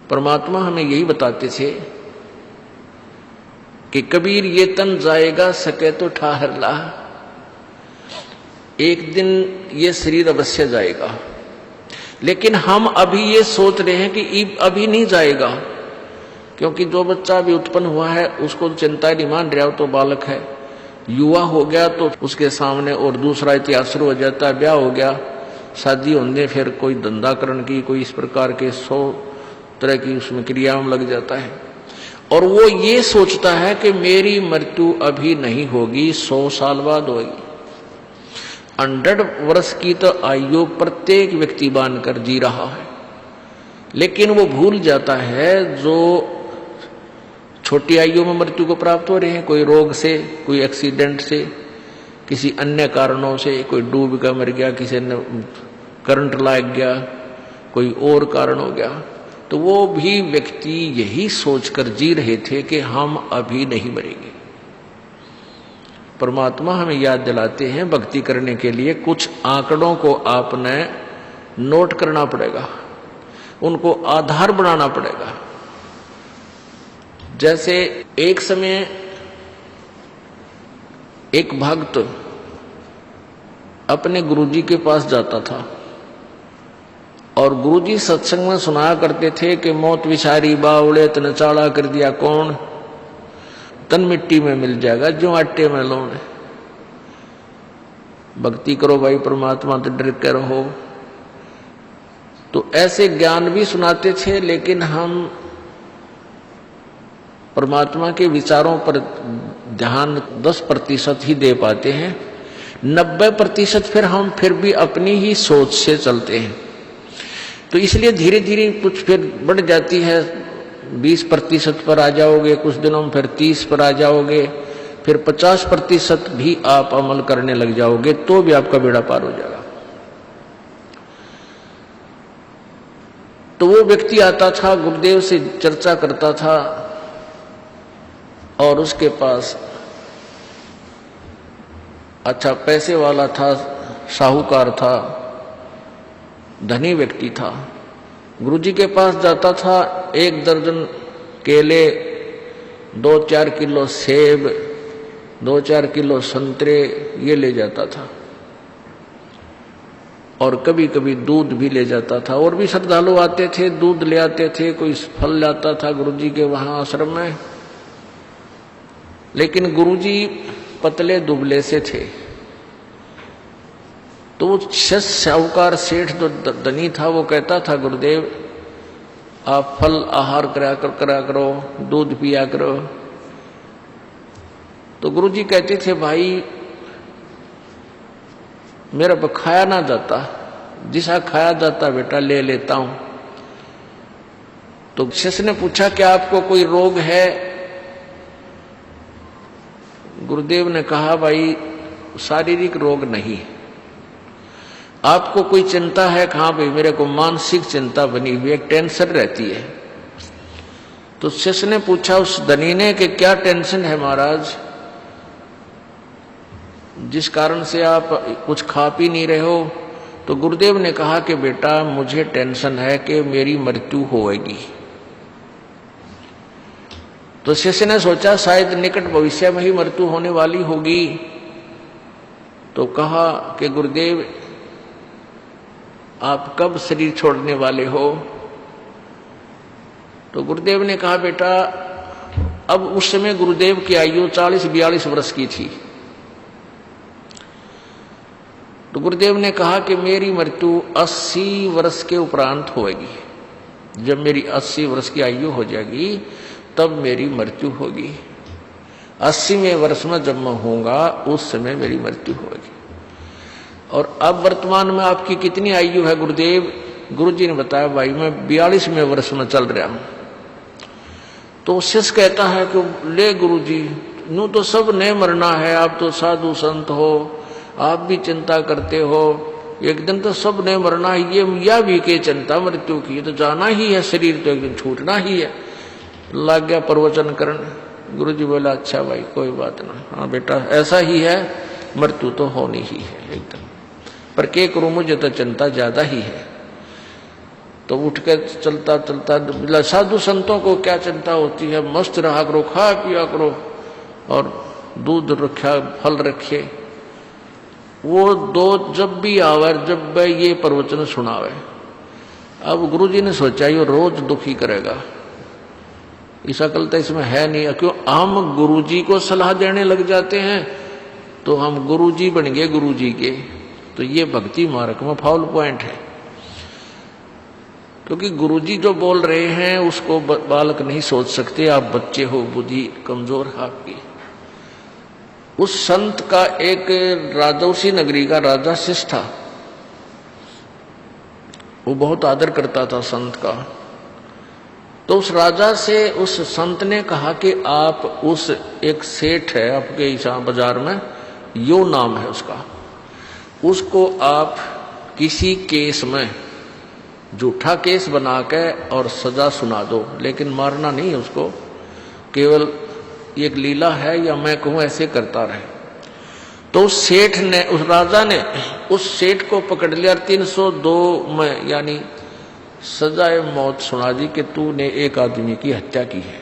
परमात्मा हमें यही बताते थे कि कबीर ये तन जाएगा सके तो ठाहर ला, एक दिन ये शरीर अवश्य जाएगा। लेकिन हम अभी ये सोच रहे हैं कि अभी नहीं जाएगा, क्योंकि जो बच्चा अभी उत्पन्न हुआ है उसको चिंता नहीं मान रहा, तो बालक है। युवा हो गया तो उसके सामने और दूसरा इतिहास शुरू हो जाता है, ब्याह हो गया, शादी होने, फिर कोई धंधाकरण की, कोई इस प्रकार के 100 तरह की उसमें क्रियाओं में लग जाता है। और वो ये सोचता है कि मेरी मृत्यु अभी नहीं होगी, 100 साल बाद होगी। 100 वर्ष की तो आयु प्रत्येक व्यक्ति बांधकर जी रहा है, लेकिन वो भूल जाता है जो छोटी आयु में मृत्यु को प्राप्त हो रहे हैं, कोई रोग से, कोई एक्सीडेंट से, किसी अन्य कारणों से, कोई डूब कर मर गया, किसी ने करंट लग गया, कोई और कारण हो गया, तो वो भी व्यक्ति यही सोचकर जी रहे थे कि हम अभी नहीं मरेंगे। परमात्मा हमें याद दिलाते हैं भक्ति करने के लिए कुछ आंकड़ों को आपने नोट करना पड़ेगा, उनको आधार बनाना पड़ेगा। जैसे एक समय एक भक्त अपने गुरुजी के पास जाता था और गुरुजी सत्संग में सुनाया करते थे कि मौत विचारी बावड़े तन चाड़ा कर दिया कौन, तन मिट्टी में मिल जाएगा जो आटे में लौण। भक्ति करो भाई परमात्मा तो डर के रहो। तो ऐसे ज्ञान भी सुनाते थे, लेकिन हम परमात्मा के विचारों पर ध्यान 10% ही दे पाते हैं, 90% फिर भी अपनी ही सोच से चलते हैं। तो इसलिए धीरे धीरे कुछ फिर बढ़ जाती है, 20% पर आ जाओगे, कुछ दिनों में फिर 30 पर आ जाओगे, फिर 50% भी आप अमल करने लग जाओगे, तो भी आपका बेड़ा पार हो जाएगा। तो वो व्यक्ति आता था, गुरुदेव से चर्चा करता था, और उसके पास अच्छा पैसे वाला था, साहूकार था, धनी व्यक्ति था। गुरुजी के पास जाता था, 1 दर्जन केले, 2-4 किलो सेब, 2-4 किलो संतरे ये ले जाता था, और कभी कभी दूध भी ले जाता था। और भी श्रद्धालु आते थे, दूध ले आते थे, कोई फल लाता था गुरुजी के वहां आश्रम में। लेकिन गुरुजी पतले दुबले से थे, तो वो साहूकार सेठ जो धनी था वो कहता था, गुरुदेव आप फल आहार करा करो, दूध पिया करो। तो गुरुजी कहते थे, भाई मेरा पर खाया ना जाता, जिसा खाया जाता बेटा ले लेता हूं। तो शिष्य ने पूछा क्या आपको कोई रोग है? गुरुदेव ने कहा, भाई शारीरिक रोग नहीं, आपको कोई चिंता है? कहां भाई मेरे को मानसिक चिंता बनी हुई है, टेंशन रहती है। तो शिष्य ने पूछा उस धनी ने कि क्या टेंशन है महाराज, जिस कारण से आप कुछ खा पी नहीं रहे हो? तो गुरुदेव ने कहा कि बेटा मुझे टेंशन है कि मेरी मृत्यु होएगी। तो शिष्य ने सोचा शायद निकट भविष्य में ही मृत्यु होने वाली होगी। तो कहा कि गुरुदेव आप कब शरीर छोड़ने वाले हो? तो गुरुदेव ने कहा, बेटा अब उस समय गुरुदेव की आयु 40-42 वर्ष की थी। तो गुरुदेव ने कहा कि मेरी मृत्यु 80 वर्ष के उपरांत होगी। जब मेरी 80 वर्ष की आयु हो जाएगी तब मेरी मृत्यु होगी। 80वें वर्ष में जब मैं होऊंगा उस समय मेरी मृत्यु होगी। और अब वर्तमान में आपकी कितनी आयु है गुरुदेव? गुरुजी ने बताया, भाई मैं 42वें वर्ष में चल रहा हूं। तो शिष्य कहता है कि ले गुरुजी, यूं तो सब ने मरना है, आप तो साधु संत हो, आप भी चिंता करते हो, एक दिन तो सब ने मरना है, ये या भी के चिंता मृत्यु की, तो जाना ही है, शरीर तो एक दिन छूटना ही है। लग गया प्रवचन करने। गुरुजी बोला, अच्छा भाई कोई बात ना, हाँ बेटा ऐसा ही है, मृत्यु तो होनी ही है एकदम, पर क्या करूं, मुझे तो चिंता ज्यादा ही है। तो उठ कर चलता चलता, साधु संतों को क्या चिंता होती है, मस्त रहा करो, खा पिया करो और दूध रखा, फल रखे। वो दो जब भी आवे, जब ये प्रवचन सुनावे। अब गुरुजी ने सोचा ये रोज दुखी करेगा, इस अकल तो इसमें है नहीं। क्यों हम गुरुजी को सलाह देने लग जाते हैं तो हम गुरुजी बन गए गुरुजी के। तो ये भक्ति मार्ग में फाउल पॉइंट है, क्योंकि गुरुजी जो बोल रहे हैं उसको बालक नहीं सोच सकते। आप बच्चे हो, बुद्धि कमजोर है आपकी। उस संत का एक राजौसी नगरी का राजा शिष्य था, वो बहुत आदर करता था संत का। तो उस राजा से उस संत ने कहा कि आप उस एक सेठ है आपके यहाँ बाजार में, यो नाम है उसका, उसको आप किसी केस में झूठा केस बना के और सजा सुना दो, लेकिन मारना नहीं है उसको, केवल एक लीला है या मैं कहूं ऐसे करता रहे। तो उस सेठ ने, उस राजा ने उस सेठ को पकड़ लिया, 302 में यानी सजाए मौत सुना दी कि तूने एक आदमी की हत्या की है।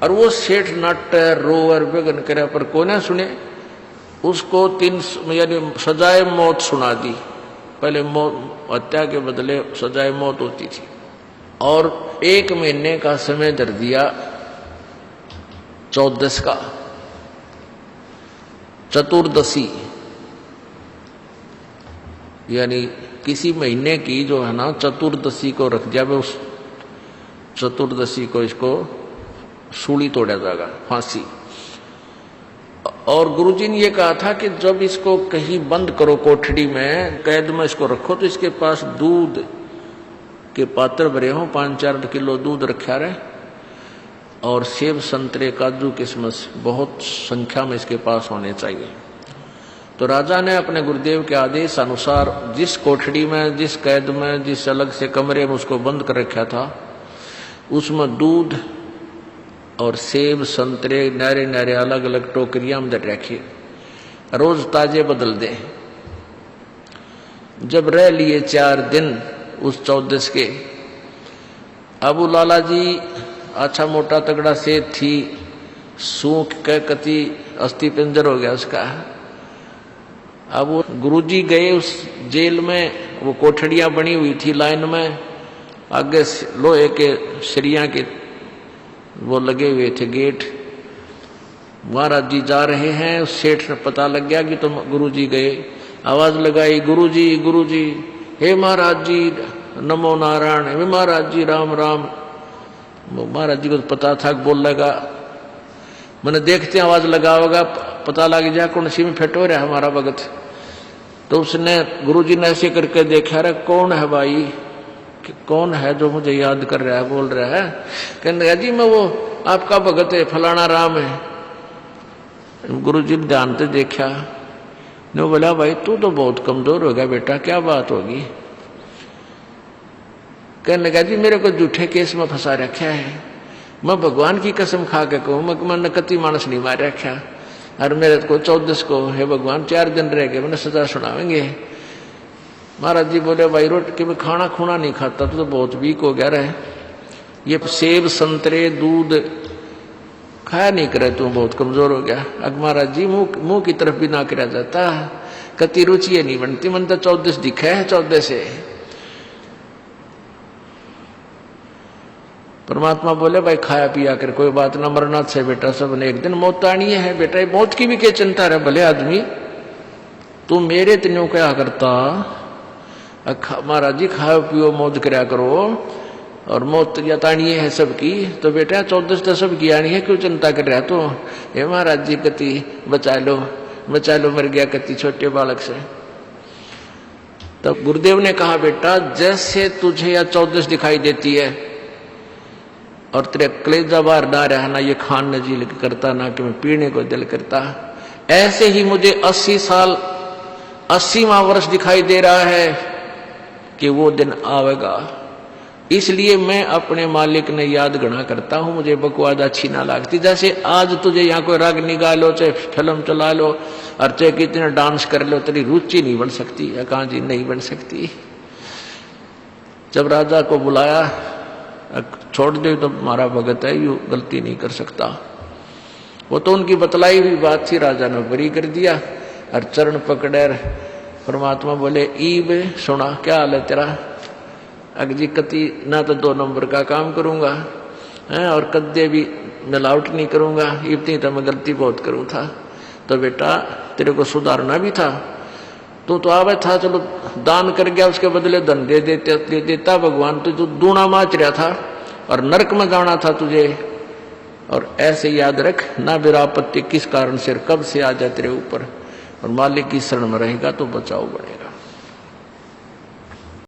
और वो सेठ नट रोवर बेगन करे पर को ना सुने, उसको 300 यानी सजाए मौत सुना दी। पहले हत्या के बदले सजाए मौत होती थी। और 1 महीने का समय धर दिया, 14 का चतुर्दशी, यानी किसी महीने की जो है ना चतुर्दशी को रख दिया। उस चतुर्दशी को इसको सूली तोड़ा जाएगा, फांसी। और गुरुजी ने ये कहा था कि जब इसको कहीं बंद करो कोठड़ी में, कैद में इसको रखो, तो इसके पास दूध के पात्र भरे हों, 5-4 किलो दूध रखा रहे, और सेब संतरे काजू किशमिश बहुत संख्या में इसके पास होने चाहिए। तो राजा ने अपने गुरुदेव के आदेश अनुसार जिस कोठड़ी में, जिस कैद में, जिस अलग से कमरे में उसको बंद कर रखा था, उसमें दूध और सेब संतरे नारे नारे अलग अलग टोकरियां में रखे, रोज ताजे बदल दे। जब रह लिए 4 दिन उस 14 के, अबू लाला जी अच्छा मोटा तगड़ा सेठ थी, सूख के कति अस्थि पिंजर हो गया उसका। अब वो गुरुजी गए उस जेल में, वो कोठड़ियां बनी हुई थी लाइन में, आगे लोहे के सरिया के वो लगे हुए थे गेट। महाराज जी जा रहे हैं, उस सेठ ने पता लग गया कि तुम गुरुजी गए। आवाज लगाई, गुरुजी गुरुजी, हे महाराज जी नमो नारायण, हे महाराज जी राम राम। महाराज जी को पता था बोल लगा, मैंने देखते आवाज लगा होगा, पता लग जाए कौन सी में फेटो रहा हमारा भगत। तो उसने, गुरुजी ने ऐसे करके देखा, रे कौन है भाई, कि कौन है जो मुझे याद कर रहा है, बोल रहा है। कहने जी मैं वो आपका भगत है, फलाना राम है। गुरुजी ने ध्यान से देखा, ने बोला भाई तू तो बहुत कमजोर हो गया बेटा, क्या बात होगी। कहने लगा जी मेरे को झूठे केस में फंसा रखा है, मैं भगवान की कसम खा के कहूं, मैं नकती मानस नहीं मार रखा, और मेरे को 14 को हे भगवान 4 दिन रह गए, मैंने सजा सुनावेंगे। महाराज जी बोले भाई रोटी के मैं खाना खूना नहीं खाता, तो बहुत वीक हो गया रहे, ये सेब संतरे दूध खाया नहीं करे, तू बहुत कमजोर हो गया। अब महाराज जी मुंह की तरफ भी ना करा जाता, कति रुचि नहीं बनती, मन तो 14 दिखा है 14 से। परमात्मा बोले भाई खाया पिया कर कोई बात ना, मरना से बेटा सब ने एक दिन मौत आनी है बेटा, मौत की भी क्या चिंता रहे भले आदमी, तू मेरे तन्यों क्या करता। महाराज जी खाओ पियो मौज करया करो, और मौत या तानी है सबकी, तो बेटा 14 तो सबकी आनी है, क्यों चिंता कर रहा तो। हे महाराज जी कति बचा लो मर गया कति छोटे बालक से। तब गुरुदेव ने कहा बेटा जैसे तुझे या 14 दिखाई देती है और तेरे कलेजा बाहर ना रहना, ये खान न दिल करता ना कि मैं पीने को दिल करता, ऐसे ही मुझे 80 साल 80वां वर्ष दिखाई दे रहा है कि वो दिन आवेगा। इसलिए मैं अपने मालिक ने याद गणा करता हूं, मुझे बकवाद अच्छी ना लगती। जैसे आज तुझे यहाँ कोई राग निकाल लो, चाहे फिल्म चला लो, और चाहे कितने डांस कर लो, तेरी रुचि नहीं बन सकती। कहाँ जी नहीं बन सकती। जब राजा को बुलाया, छोड़ दे तो हमारा भगत है, यू गलती नहीं कर सकता। वो तो उनकी बतलाई हुई बात थी, राजा ने बरी कर दिया और चरण पकड़े। परमात्मा बोले, ईब सुना, क्या हाल है तेरा? अगजी कति ना तो 2 नंबर का काम करूंगा है, और कद्दे भी मिलावट नहीं करूंगा, इतनी तो मैं गलती बहुत करूं था। तो बेटा तेरे को सुधारना भी था, तू तो आवे था, चलो दान कर गया, उसके बदले धन दे देता भगवान, तो दूना माच रहा था और नरक में जाना था तुझे। और ऐसे याद रख, ना विरापत्ति किस कारण से कब से आ जाए तेरे ऊपर, और मालिक की शरण में रहेगा तो बचाव बढ़ेगा।